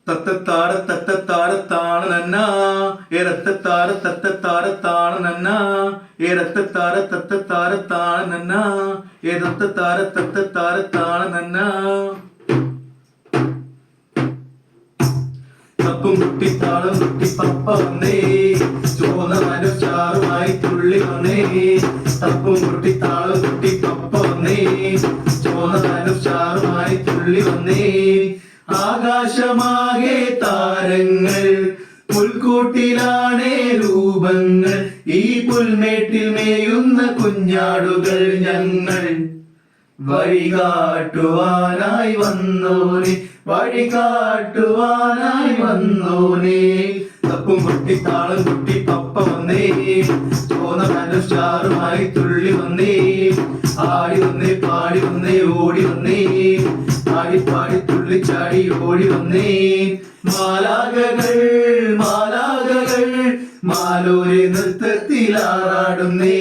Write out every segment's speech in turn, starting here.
തത്തത്താര നന്ന തത്തത്താര നന്ന തത്തത്താര നന്ന തത്തത്താര നന്ന. തപ്പും കുട്ടി താളം കുട്ടി പപ്പ വന്നേ, ചോന്ന മനസ്സാറുമായി തുള്ളി വന്നേ. തപ്പും കുട്ടി താളം കുട്ടി പപ്പ വന്നേ, ചോന്ന മനസ്സാറുമായി തുള്ളി വന്നേ. ആകാശമാകെ താരങ്ങൾ, പുൽക്കൂട്ടിലാണേ രൂപങ്ങൾ, ഈ പുൽമേട്ടിൽ മേയുന്ന കുഞ്ഞാടുകൾ ഞങ്ങൾ. വഴികാട്ടുവാനായി വന്നോനെ, വഴികാട്ടുവാനായി വന്നോനെ. തപ്പും കുട്ടി താളം കുട്ടി പപ്പ വന്നേ, ചോന്ന മനസ്സാറുമായി തുള്ളി വന്നേ. ആടി വന്നേ പാടി വന്നേ ഓടി വന്നേ, ആടി പാടി തുള്ളിച്ചാടി ഓടി വന്നേ. മാലാഖകൾ മാലാഖകൾ മാലോരെ നൃത്തത്തിലാറാടുന്നേ.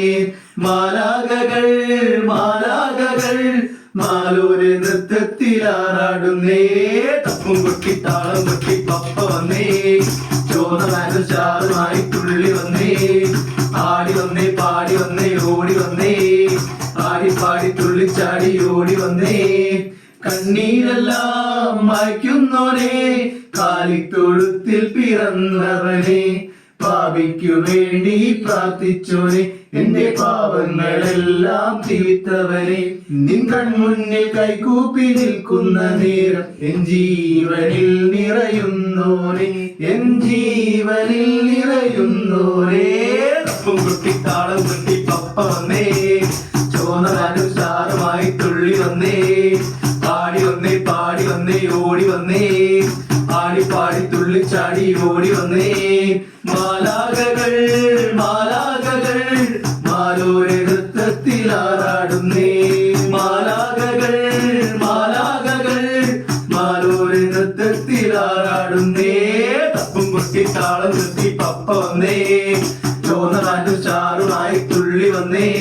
മാലാഖകൾ മാലാഖകൾ മാലോരെ നൃത്തത്തിലാറാടുന്നേ. തപ്പും കുട്ടി താളം കുട്ടി പപ്പ വന്നേ, ചോന്ന മനസ്സാറുമായി തുള്ളി വന്നേ. ആടി വന്നേ പാടി വന്നേ ഓടി വന്നേ, ആടി പാടി തുള്ളിച്ചാടി ഓടി വന്നേ. കണ്ണീരെല്ലാം മായ്ക്കുന്നോനെ, കാലിത്തൊഴുത്തിൽ പിറന്നവനെ, പാപിക്കു വേണ്ടി പ്രാർത്ഥിച്ചോനെ, എന്റെ പാപങ്ങളെല്ലാം തീർത്തവനെ. നിൻ കൺമുന്നിൽ കൈകൂപ്പി നിൽക്കുന്ന നേരം എൻ ജീവനിൽ നിറയുന്നോനെ, എൻ ജീവനിൽ നിറയുന്നോനെ. തപ്പും കുട്ടി താളം കുട്ടി പപ്പ വന്നേ, ചോന്ന മനസ്സാറുമായി തുള്ളി വന്നേ. പാടി വന്നേ പാടി വന്നേ ഓടി വന്നേ, ആടി പാടി തുള്ളിച്ചാടി ഓടി വന്നേ. മാലാഖകൾ മാലാഖകൾ മാലോരെ നൃത്തത്തിലാറാടുന്നേ. മാലാഖകൾ മാലാഖകൾ മാലോരെ നൃത്തത്തിലാറാടുന്നേ. തപ്പും കുട്ടി താളം കുട്ടി പപ്പ വന്നേ, ചോന്ന മനസ്സാറുമായി തുള്ളി വന്നേ.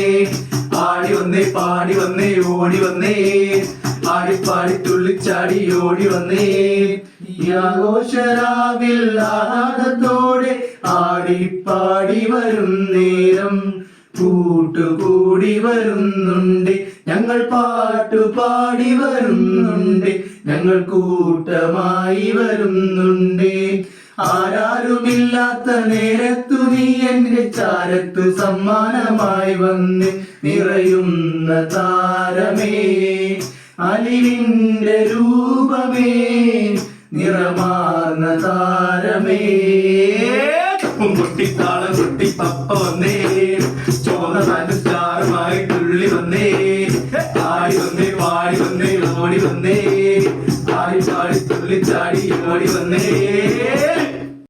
ആടി വന്നേ പാടി വന്നേ ഓടി വന്നേ, ആടി പാടി തുള്ളിച്ചാടി ഓടി വന്നേ. ഈ ആഘോഷരാവിൽ ആഹ്ലാദത്തോടെ ആടിപ്പാടി വരും നേരം, കൂട്ടുകൂടി വരുന്നുണ്ട് ഞങ്ങൾ, പാട്ടുപാടി വരുന്നുണ്ട് ഞങ്ങൾ, കൂട്ടമായി വരുന്നുണ്ട്. ആരാരുമില്ലാത്ത നേരത്തു നീ എന്റെ ചാരത്തു സമ്മാനമായി വന്ന് നിറയുന്ന താരമേ, അലിവിന്റെ രൂപമേ, നിറമാർന്ന താരമേ. തപ്പും കുട്ടി താളം കുട്ടി പപ്പ വന്നേ, ചോന്ന മനസ്സാറുമായി തുള്ളി വന്നേ. ആടി വന്നേ പാടി വന്നേ ഓടി വന്നേ, ആടി പാടി തുള്ളിച്ചാടി ഓടി വന്നേ.